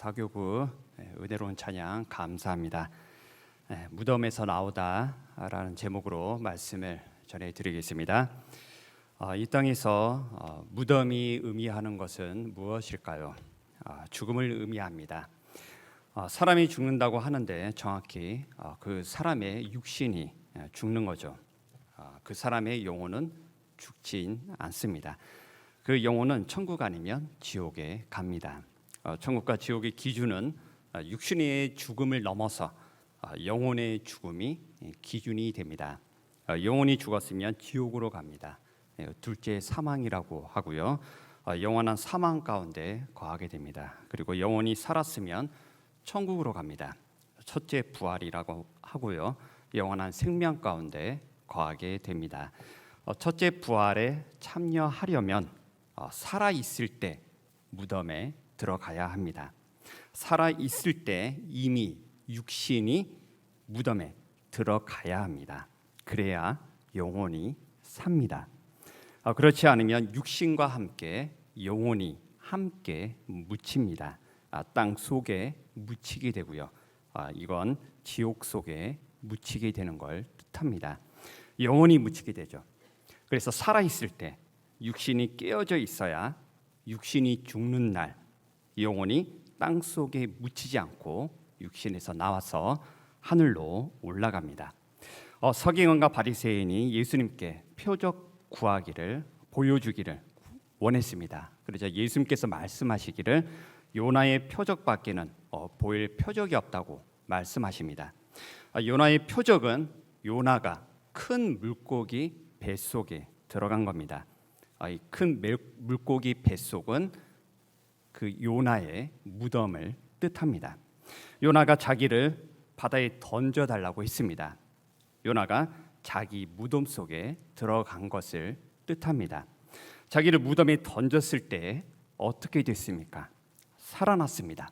사교구 은혜로운 찬양 감사합니다. 무덤에서 나오다라는 제목으로 말씀을 전해드리겠습니다. 이 땅에서 무덤이 의미하는 것은 무엇일까요? 죽음을 의미합니다. 사람이 죽는다고 하는데 정확히 그 사람의 육신이 죽는 거죠. 그 사람의 영혼은 죽진 않습니다. 그 영혼은 천국 아니면 지옥에 갑니다. 천국과 지옥의 기준은 육신의 죽음을 넘어서 영혼의 죽음이 기준이 됩니다. 영혼이 죽었으면 지옥으로 갑니다. 둘째 사망이라고 하고요. 영원한 사망 가운데 거하게 됩니다. 그리고 영혼이 살았으면 천국으로 갑니다. 첫째 부활이라고 하고요. 영원한 생명 가운데 거하게 됩니다. 첫째 부활에 참여하려면 살아 있을 때 무덤에 들어가야 합니다. 살아 있을 때 이미 육신이 무덤에 들어가야 합니다. 그래야 영혼이 삽니다. 그렇지 않으면 육신과 함께 영혼이 함께 묻힙니다. 땅 속에 묻히게 되고요. 이건 지옥 속에 묻히게 되는 걸 뜻합니다. 영혼이 묻히게 되죠. 그래서 살아 있을 때 육신이 깨어져 있어야 육신이 죽는 날 영혼이 땅 속에 묻히지 않고 육신에서 나와서 하늘로 올라갑니다. 서기관과 바리새인이 예수님께 표적 구하기를 보여주기를 원했습니다. 그러자 예수님께서 말씀하시기를 요나의 표적밖에는 보일 표적이 없다고 말씀하십니다. 요나의 표적은 요나가 큰 물고기 뱃속에 들어간 겁니다. 이 큰 물고기 뱃속은 그 요나의 무덤을 뜻합니다. 요나가 자기를 바다에 던져달라고 했습니다. 요나가 자기 무덤 속에 들어간 것을 뜻합니다. 자기를 무덤에 던졌을 때 어떻게 됐습니까? 살아났습니다.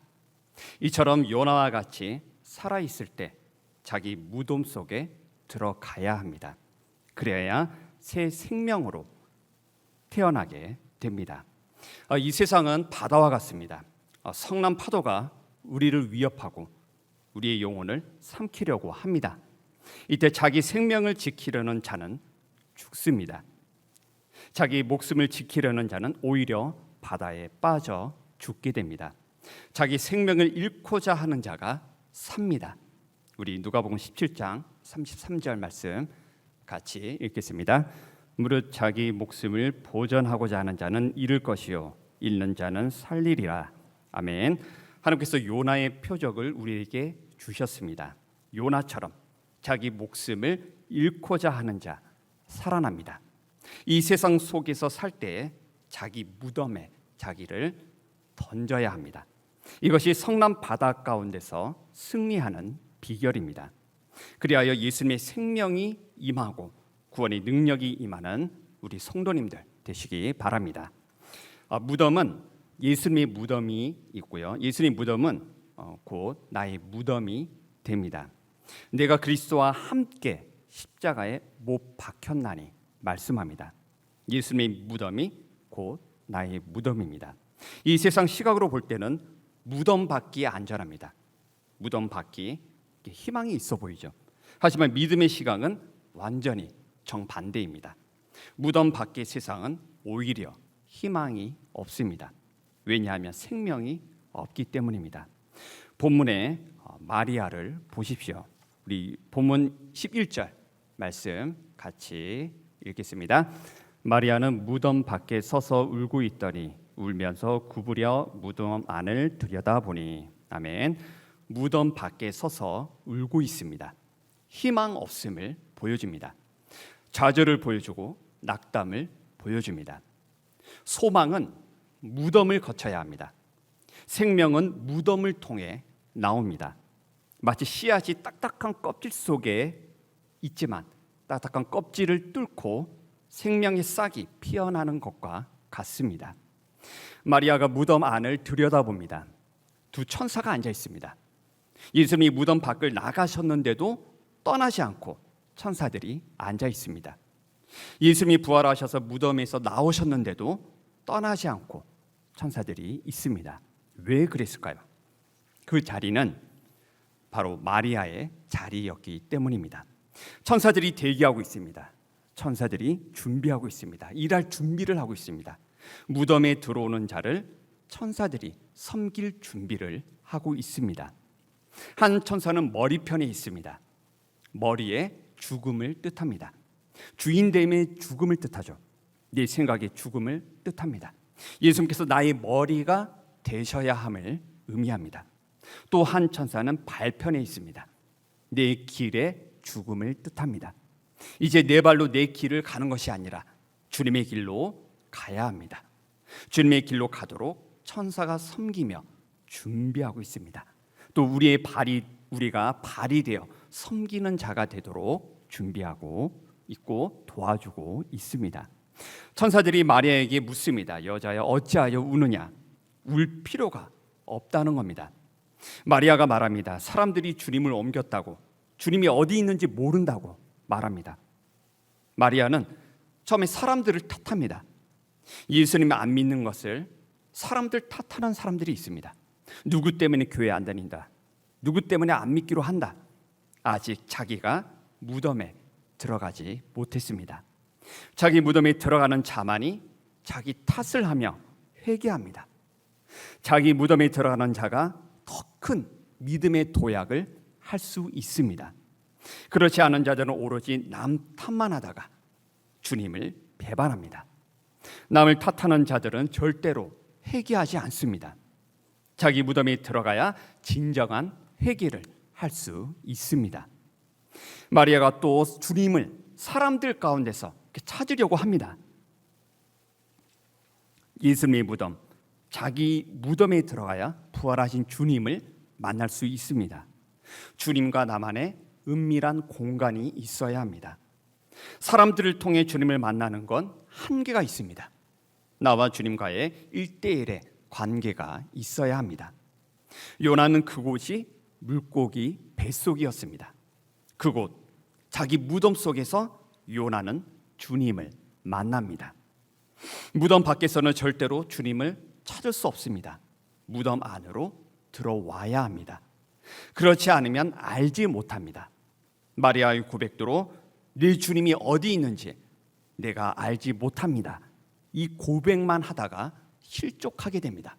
이처럼 요나와 같이 살아있을 때 자기 무덤 속에 들어가야 합니다. 그래야 새 생명으로 태어나게 됩니다. 이 세상은 바다와 같습니다. 성난 파도가 우리를 위협하고 우리의 영혼을 삼키려고 합니다. 이때 자기 생명을 지키려는 자는 죽습니다. 자기 목숨을 지키려는 자는 오히려 바다에 빠져 죽게 됩니다. 자기 생명을 잃고자 하는 자가 삽니다. 우리 누가복음 17장 33절 말씀 같이 읽겠습니다. 무릇 자기 목숨을 보전하고자 하는 자는 잃을 것이요 잃는 자는 살리리라. 아멘. 하나님께서 요나의 표적을 우리에게 주셨습니다. 요나처럼 자기 목숨을 잃고자 하는 자 살아납니다. 이 세상 속에서 살 때 자기 무덤에 자기를 던져야 합니다. 이것이 성난 바다 가운데서 승리하는 비결입니다. 그리하여 예수님의 생명이 임하고 구원의 능력이 임하는 우리 성도님들 되시기 바랍니다. 무덤은 예수님의 무덤이 있고요. 예수님의 무덤은 곧 나의 무덤이 됩니다. 내가 그리스도와 함께 십자가에 못 박혔나니 말씀합니다. 예수님의 무덤이 곧 나의 무덤입니다. 이 세상 시각으로 볼 때는 무덤 밖이 안전합니다. 무덤 밖이 희망이 있어 보이죠. 하지만 믿음의 시각은 완전히 정반대입니다. 무덤 밖의 세상은 오히려 희망이 없습니다. 왜냐하면 생명이 없기 때문입니다. 본문에 마리아를 보십시오. 우리 본문 11절 말씀 같이 읽겠습니다. 마리아는 무덤 밖에 서서 울고 있더니 울면서 구부려 무덤 안을 들여다보니 아멘. 무덤 밖에 서서 울고 있습니다. 희망 없음을 보여줍니다. 좌절을 보여주고 낙담을 보여줍니다. 소망은 무덤을 거쳐야 합니다. 생명은 무덤을 통해 나옵니다. 마치 씨앗이 딱딱한 껍질 속에 있지만 딱딱한 껍질을 뚫고 생명의 싹이 피어나는 것과 같습니다. 마리아가 무덤 안을 들여다봅니다. 두 천사가 앉아 있습니다. 예수님이 무덤 밖을 나가셨는데도 떠나지 않고 천사들이 앉아 있습니다. 예수님이 부활하셔서 무덤에서 나오셨는데도 떠나지 않고 천사들이 있습니다. 왜 그랬을까요? 그 자리는 바로 마리아의 자리였기 때문입니다. 천사들이 대기하고 있습니다. 천사들이 준비하고 있습니다. 일할 준비를 하고 있습니다. 무덤에 들어오는 자를 천사들이 섬길 준비를 하고 있습니다. 한 천사는 머리편에 있습니다. 머리에 죽음을 뜻합니다. 주인됨의 죽음을 뜻하죠. 내 생각의 죽음을 뜻합니다. 예수님께서 나의 머리가 되셔야 함을 의미합니다. 또 한 천사는 발편에 있습니다. 내 길의 죽음을 뜻합니다. 이제 내 발로 내 길을 가는 것이 아니라 주님의 길로 가야 합니다. 주님의 길로 가도록 천사가 섬기며 준비하고 있습니다. 또 우리가 발이 되어 섬기는 자가 되도록 준비하고 있고 도와주고 있습니다. 천사들이 마리아에게 묻습니다. 여자여 어찌하여 우느냐? 울 필요가 없다는 겁니다. 마리아가 말합니다. 사람들이 주님을 옮겼다고, 주님이 어디 있는지 모른다고 말합니다. 마리아는 처음에 사람들을 탓합니다. 예수님을 안 믿는 것을 사람들 탓하는 사람들이 있습니다. 누구 때문에 교회 안 다닌다, 누구 때문에 안 믿기로 한다. 아직 자기가 무덤에 들어가지 못했습니다. 자기 무덤에 들어가는 자만이 자기 탓을 하며 회개합니다. 자기 무덤에 들어가는 자가 더 큰 믿음의 도약을 할 수 있습니다. 그렇지 않은 자들은 오로지 남 탓만 하다가 주님을 배반합니다. 남을 탓하는 자들은 절대로 회개하지 않습니다. 자기 무덤에 들어가야 진정한 회개를 할 수 있습니다. 마리아가 또 주님을 사람들 가운데서 찾으려고 합니다. 예수님의 무덤, 자기 무덤에 들어가야 부활하신 주님을 만날 수 있습니다. 주님과 나만의 은밀한 공간이 있어야 합니다. 사람들을 통해 주님을 만나는 건 한계가 있습니다. 나와 주님과의 1대1의 관계가 있어야 합니다. 요나는 그곳이 물고기 뱃속이었습니다. 그곳, 자기 무덤 속에서 요나는 주님을 만납니다. 무덤 밖에서는 절대로 주님을 찾을 수 없습니다. 무덤 안으로 들어와야 합니다. 그렇지 않으면 알지 못합니다. 마리아의 고백대로 내 주님이 어디 있는지 내가 알지 못합니다. 이 고백만 하다가 실족하게 됩니다.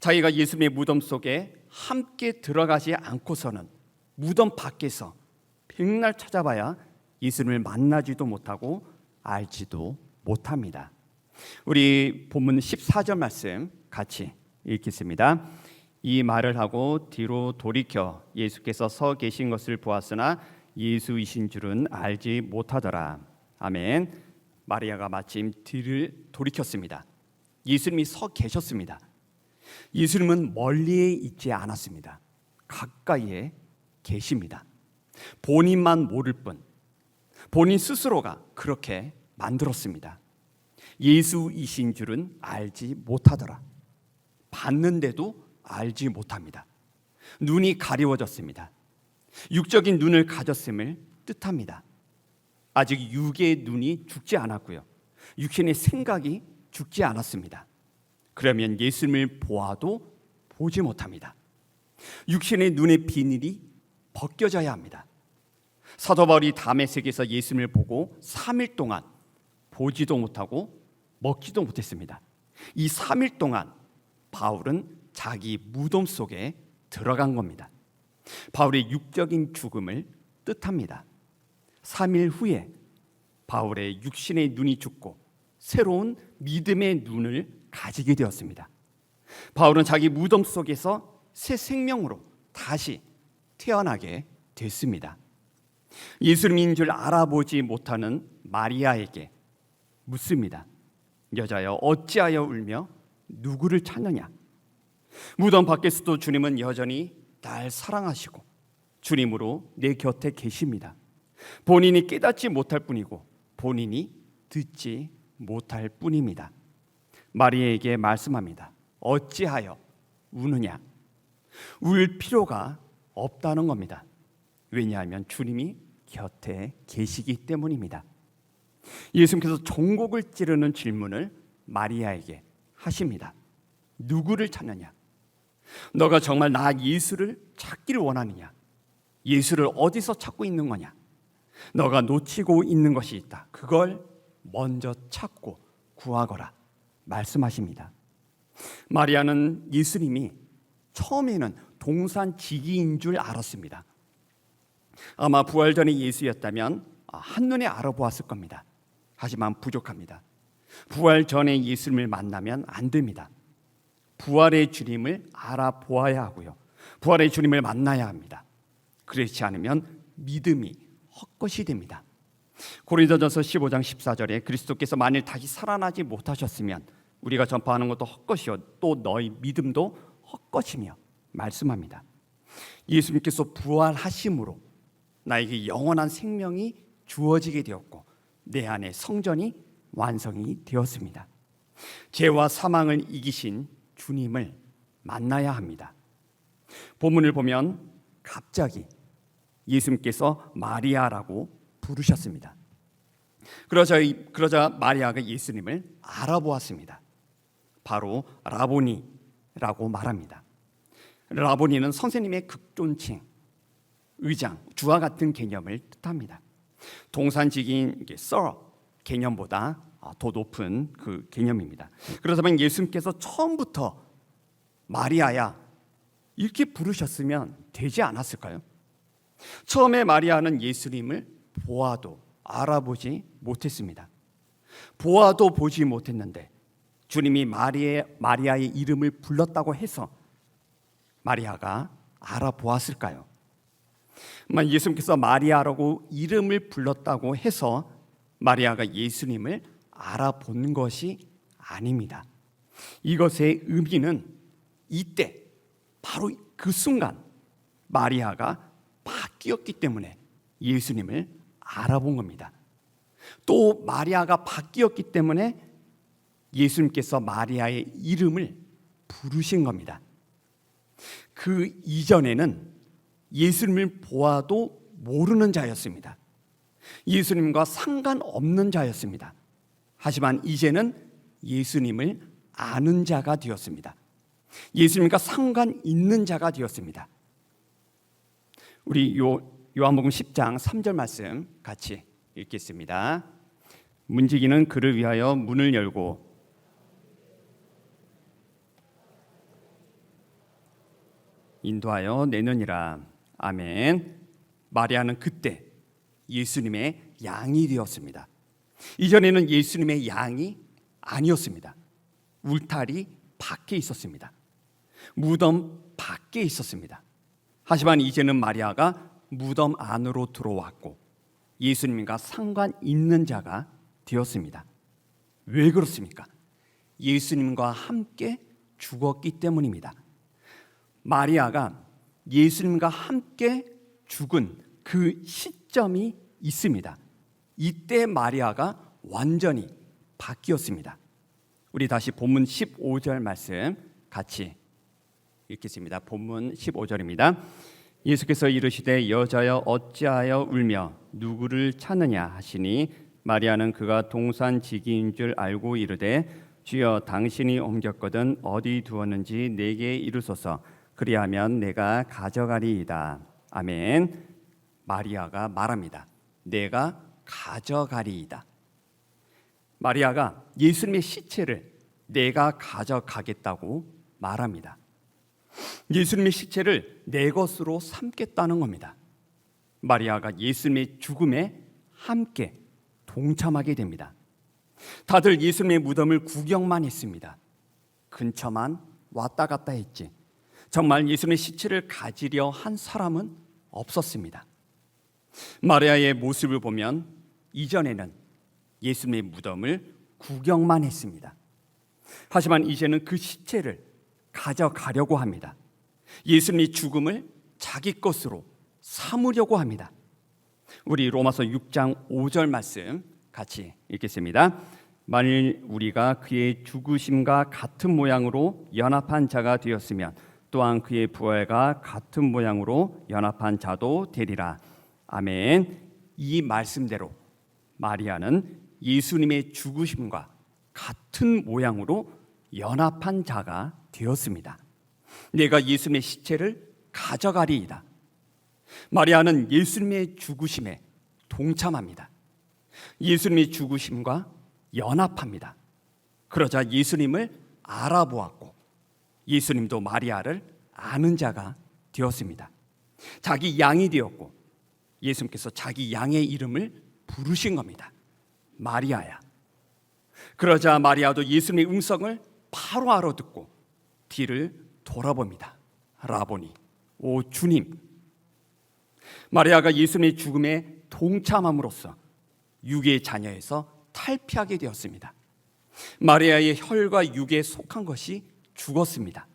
자기가 예수님의 무덤 속에 함께 들어가지 않고서는 무덤 밖에서 백날 찾아봐야 예수님을 만나지도 못하고 알지도 못합니다. 우리 본문 14절 말씀 같이 읽겠습니다. 이 말을 하고 뒤로 돌이켜 예수께서 서 계신 것을 보았으나 예수이신 줄은 알지 못하더라. 아멘. 마리아가 마침 뒤를 돌이켰습니다. 예수님이 서 계셨습니다. 예수님은 멀리에 있지 않았습니다. 가까이에 계십니다. 본인만 모를 뿐, 본인 스스로가 그렇게 만들었습니다. 예수이신 줄은 알지 못하더라. 봤는데도 알지 못합니다. 눈이 가리워졌습니다. 육적인 눈을 가졌음을 뜻합니다. 아직 육의 눈이 죽지 않았고요, 육신의 생각이 죽지 않았습니다. 그러면 예수님을 보아도 보지 못합니다. 육신의 눈의 비늘이 벗겨져야 합니다. 사도 바울이 다메섹에서 예수님을 보고 3일 동안 보지도 못하고 먹지도 못했습니다. 이 3일 동안 바울은 자기 무덤 속에 들어간 겁니다. 바울의 육적인 죽음을 뜻합니다. 3일 후에 바울의 육신의 눈이 죽고 새로운 믿음의 눈을 가지게 되었습니다. 바울은 자기 무덤 속에서 새 생명으로 다시 태어나게 됐습니다. 예수님인 줄 알아보지 못하는 마리아에게 묻습니다. 여자여 어찌하여 울며 누구를 찾느냐? 무덤 밖에서도 주님은 여전히 날 사랑하시고 주님으로 내 곁에 계십니다. 본인이 깨닫지 못할 뿐이고 본인이 듣지 못할 뿐입니다. 마리아에게 말씀합니다. 어찌하여 우느냐? 울 필요가 없다는 겁니다. 왜냐하면 주님이 곁에 계시기 때문입니다. 예수님께서 종곡을 찌르는 질문을 마리아에게 하십니다. 누구를 찾느냐? 너가 정말 나 예수를 찾기를 원하느냐? 예수를 어디서 찾고 있는 거냐? 너가 놓치고 있는 것이 있다. 그걸 먼저 찾고 구하거라 말씀하십니다. 마리아는 예수님이 처음에는 동산지기인 줄 알았습니다. 아마 부활 전의 예수였다면 한눈에 알아보았을 겁니다. 하지만 부족합니다. 부활 전에 예수님을 만나면 안 됩니다. 부활의 주님을 알아보아야 하고요. 부활의 주님을 만나야 합니다. 그렇지 않으면 믿음이 헛것이 됩니다. 고린도전서 15장 14절에 그리스도께서 만일 다시 살아나지 못하셨으면 우리가 전파하는 것도 헛것이요 또 너희 믿음도 헛것이며 말씀합니다. 예수님께서 부활하심으로 나에게 영원한 생명이 주어지게 되었고 내 안에 성전이 완성이 되었습니다. 죄와 사망을 이기신 주님을 만나야 합니다. 본문을 보면 갑자기 예수님께서 마리아라고 부르셨습니다. 그러자 마리아가 예수님을 알아보았습니다. 바로 라보니라고 말합니다. 라보니는 선생님의 극존칭, 의장, 주와 같은 개념을 뜻합니다. 동산지기인 sir 개념보다 더 높은 그 개념입니다. 그렇다면 예수님께서 처음부터 마리아야 이렇게 부르셨으면 되지 않았을까요? 처음에 마리아는 예수님을 보아도 알아보지 못했습니다. 보아도 보지 못했는데 주님이 마리아의 이름을 불렀다고 해서 마리아가 알아보았을까요? 예수님께서 마리아라고 이름을 불렀다고 해서 마리아가 예수님을 알아본 것이 아닙니다. 이것의 의미는 이때 바로 그 순간 마리아가 바뀌었기 때문에 예수님을 알아본 겁니다. 또 마리아가 바뀌었기 때문에 예수님께서 마리아의 이름을 부르신 겁니다. 그 이전에는 예수님을 보아도 모르는 자였습니다. 예수님과 상관없는 자였습니다. 하지만 이제는 예수님을 아는 자가 되었습니다. 예수님과 상관 있는 자가 되었습니다. 우리 요한복음 10장 3절 말씀 같이 읽겠습니다. 문지기는 그를 위하여 문을 열고 인도하여 내느니라. 아멘. 마리아는 그때 예수님의 양이 되었습니다. 이전에는 예수님의 양이 아니었습니다. 울타리 밖에 있었습니다. 무덤 밖에 있었습니다. 하지만 이제는 마리아가 무덤 안으로 들어왔고 예수님과 상관 있는 자가 되었습니다. 왜 그렇습니까? 예수님과 함께 죽었기 때문입니다. 마리아가 예수님과 함께 죽은 그 시점이 있습니다. 이때 마리아가 완전히 바뀌었습니다. 우리 다시 본문 15절 말씀 같이 읽겠습니다. 본문 15절입니다. 예수께서 이르시되 여자여 어찌하여 울며 누구를 찾느냐 하시니 마리아는 그가 동산지기인 줄 알고 이르되 주여 당신이 옮겼거든 어디 두었는지 내게 이르소서 그리하면 내가 가져가리이다. 아멘. 마리아가 말합니다. 내가 가져가리이다. 마리아가 예수님의 시체를 내가 가져가겠다고 말합니다. 예수님의 시체를 내 것으로 삼겠다는 겁니다. 마리아가 예수님의 죽음에 함께 동참하게 됩니다. 다들 예수님의 무덤을 구경만 했습니다. 근처만 왔다 갔다 했지 정말 예수님의 시체를 가지려 한 사람은 없었습니다. 마리아의 모습을 보면 이전에는 예수님의 무덤을 구경만 했습니다. 하지만 이제는 그 시체를 가져가려고 합니다. 예수님의 죽음을 자기 것으로 삼으려고 합니다. 우리 로마서 6장 5절 말씀 같이 읽겠습니다. 만일 우리가 그의 죽으심과 같은 모양으로 연합한 자가 되었으면 또한 그의 부활과 같은 모양으로 연합한 자도 되리라. 아멘. 이 말씀대로 마리아는 예수님의 죽으심과 같은 모양으로 연합한 자가 되었습니다. 내가 예수님의 시체를 가져가리이다. 마리아는 예수님의 죽으심에 동참합니다. 예수님의 죽으심과 연합합니다. 그러자 예수님을 알아보았고 예수님도 마리아를 아는 자가 되었습니다. 자기 양이 되었고 예수님께서 자기 양의 이름을 부르신 겁니다. 마리아야. 그러자 마리아도 예수님의 음성을 바로 알아듣고 뒤를 돌아봅니다. 라보니, 오 주님. 마리아가 예수님의 죽음에 동참함으로써 육의 자녀에서 탈피하게 되었습니다. 마리아의 혈과 육에 속한 것이 죽었습니다.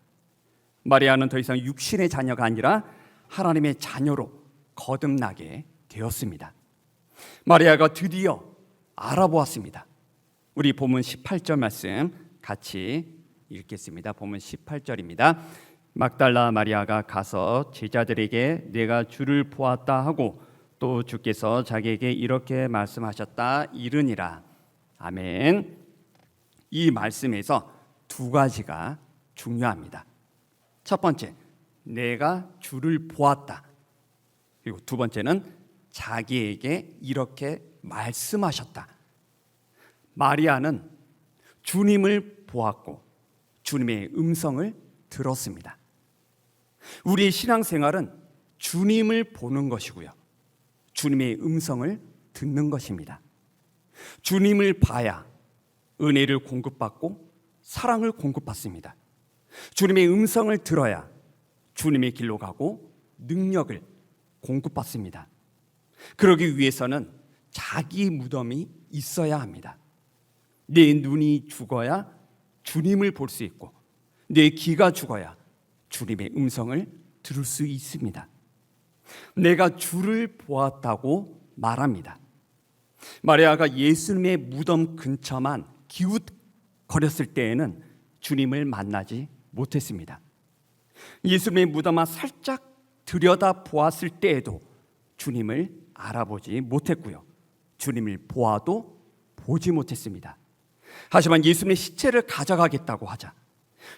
마리아는 더 이상 육신의 자녀가 아니라 하나님의 자녀로 거듭나게 되었습니다. 마리아가 드디어 알아보았습니다. 우리 본문 18절 말씀 같이 읽겠습니다. 본문 18절입니다. 막달라 마리아가 가서 제자들에게 내가 주를 보았다 하고 또 주께서 자기에게 이렇게 말씀하셨다 이르니라. 아멘. 이 말씀에서 두 가지가 중요합니다. 첫 번째, 내가 주를 보았다. 그리고 두 번째는 자기에게 이렇게 말씀하셨다. 마리아는 주님을 보았고 주님의 음성을 들었습니다. 우리의 신앙생활은 주님을 보는 것이고요, 주님의 음성을 듣는 것입니다. 주님을 봐야 은혜를 공급받고 사랑을 공급받습니다. 주님의 음성을 들어야 주님의 길로 가고 능력을 공급받습니다. 그러기 위해서는 자기 무덤이 있어야 합니다. 내 눈이 죽어야 주님을 볼 수 있고 내 귀가 죽어야 주님의 음성을 들을 수 있습니다. 내가 주를 보았다고 말합니다. 마리아가 예수님의 무덤 근처만 기웃거렸을 때에는 주님을 만나지 못했습니다. 예수님의 무덤만 살짝 들여다 보았을 때에도 주님을 알아보지 못했고요, 주님을 보아도 보지 못했습니다. 하지만 예수님의 시체를 가져가겠다고 하자,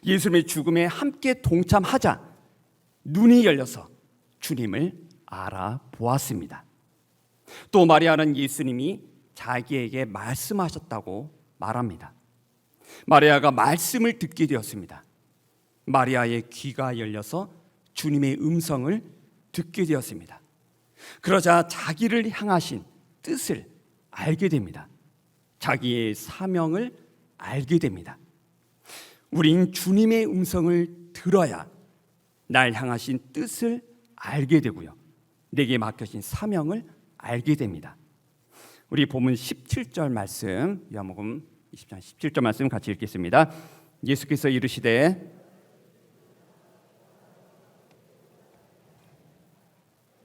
예수님의 죽음에 함께 동참하자 눈이 열려서 주님을 알아보았습니다. 또 마리아는 예수님이 자기에게 말씀하셨다고 말합니다. 마리아가 말씀을 듣게 되었습니다. 마리아의 귀가 열려서 주님의 음성을 듣게 되었습니다. 그러자 자기를 향하신 뜻을 알게 됩니다. 자기의 사명을 알게 됩니다. 우린 주님의 음성을 들어야 날 향하신 뜻을 알게 되고요, 내게 맡겨진 사명을 알게 됩니다. 우리 본문 17절 말씀, 요한복음 20장 17절 말씀 같이 읽겠습니다. 예수께서 이르시되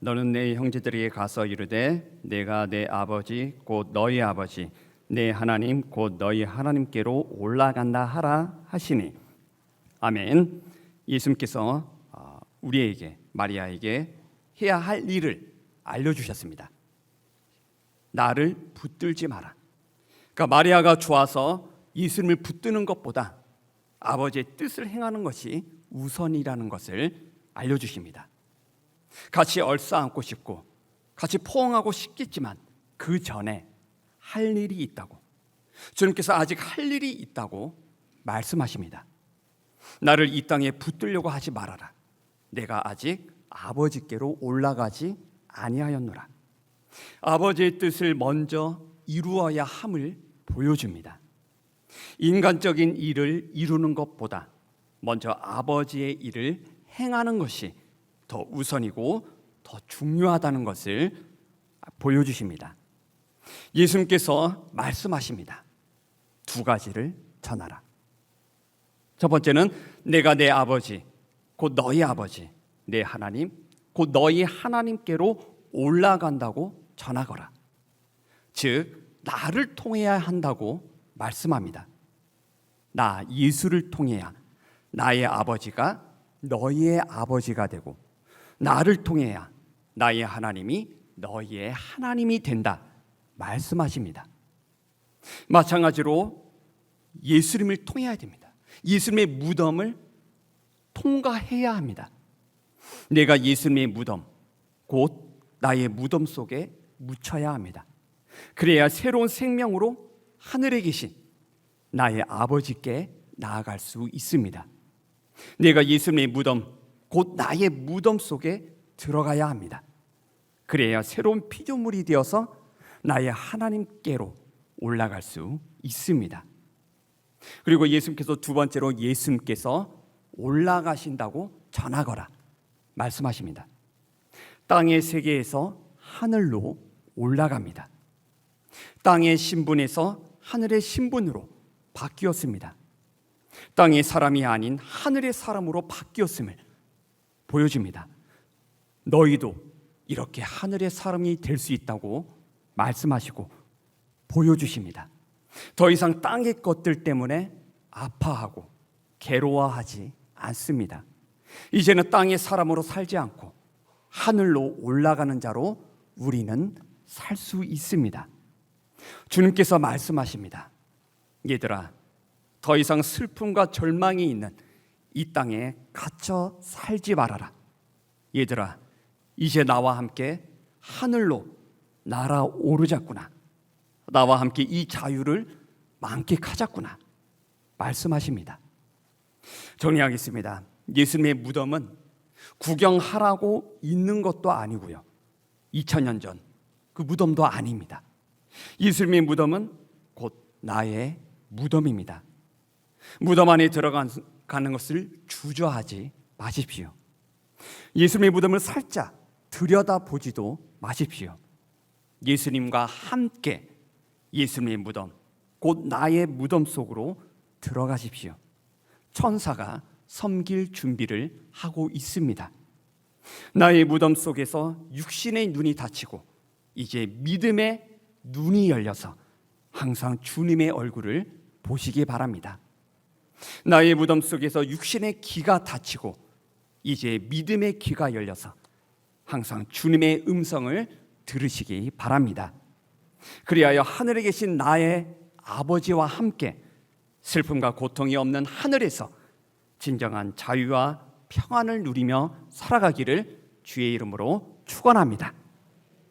너는 내 형제들에게 가서 이르되 내가 내 아버지 곧 너희 아버지 내 하나님 곧 너희 하나님께로 올라간다 하라 하시니. 아멘. 예수님께서 우리에게, 마리아에게 해야 할 일을 알려주셨습니다. 나를 붙들지 마라. 그러니까 마리아가 좋아서 예수님을 붙드는 것보다 아버지의 뜻을 행하는 것이 우선이라는 것을 알려주십니다. 같이 얼싸안고 싶고 같이 포옹하고 싶겠지만 그 전에 할 일이 있다고, 주님께서 아직 할 일이 있다고 말씀하십니다. 나를 이 땅에 붙들려고 하지 말아라. 내가 아직 아버지께로 올라가지 아니하였노라. 아버지의 뜻을 먼저 이루어야 함을 보여줍니다. 인간적인 일을 이루는 것보다 먼저 아버지의 일을 행하는 것이 더 우선이고 더 중요하다는 것을 보여주십니다. 예수님께서 말씀하십니다. 두 가지를 전하라. 첫 번째는 내가 내 아버지 곧 너희 아버지 내 하나님 곧 너희 하나님께로 올라간다고 전하거라. 즉 나를 통해야 한다고 말씀합니다. 나 예수를 통해야 나의 아버지가 너희의 아버지가 되고 나를 통해야 나의 하나님이 너희의 하나님이 된다 말씀하십니다. 마찬가지로 예수님을 통해야 됩니다. 예수님의 무덤을 통과해야 합니다. 내가 예수님의 무덤, 곧 나의 무덤 속에 묻혀야 합니다. 그래야 새로운 생명으로 하늘에 계신 나의 아버지께 나아갈 수 있습니다. 내가 예수님의 무덤, 곧 나의 무덤 속에 들어가야 합니다. 그래야 새로운 피조물이 되어서 나의 하나님께로 올라갈 수 있습니다. 그리고 예수님께서 두 번째로 예수님께서 올라가신다고 전하거라 말씀하십니다. 땅의 세계에서 하늘로 올라갑니다. 땅의 신분에서 하늘의 신분으로 바뀌었습니다. 땅의 사람이 아닌 하늘의 사람으로 바뀌었음을 보여줍니다. 너희도 이렇게 하늘의 사람이 될 수 있다고 말씀하시고 보여주십니다. 더 이상 땅의 것들 때문에 아파하고 괴로워하지 않습니다. 이제는 땅의 사람으로 살지 않고 하늘로 올라가는 자로 우리는 살 수 있습니다. 주님께서 말씀하십니다. 얘들아, 더 이상 슬픔과 절망이 있는 이 땅에 갇혀 살지 말아라. 얘들아, 이제 나와 함께 하늘로 날아오르자꾸나. 나와 함께 이 자유를 만끽하자꾸나 말씀하십니다. 정리하겠습니다. 예수님의 무덤은 구경하라고 있는 것도 아니고요, 2000년 전 그 무덤도 아닙니다. 예수님의 무덤은 곧 나의 무덤입니다. 무덤 안에 들어가는 것을 주저하지 마십시오. 예수님의 무덤을 살짝 들여다보지도 마십시오. 예수님과 함께 예수님의 무덤, 곧 나의 무덤 속으로 들어가십시오. 천사가 섬길 준비를 하고 있습니다. 나의 무덤 속에서 육신의 눈이 닫히고 이제 믿음의 눈이 열려서 항상 주님의 얼굴을 보시기 바랍니다. 나의 무덤 속에서 육신의 귀가 닫히고 이제 믿음의 귀가 열려서 항상 주님의 음성을 들으시기 바랍니다. 그리하여 하늘에 계신 나의 아버지와 함께 슬픔과 고통이 없는 하늘에서 진정한 자유와 평안을 누리며 살아가기를 주의 이름으로 축원합니다.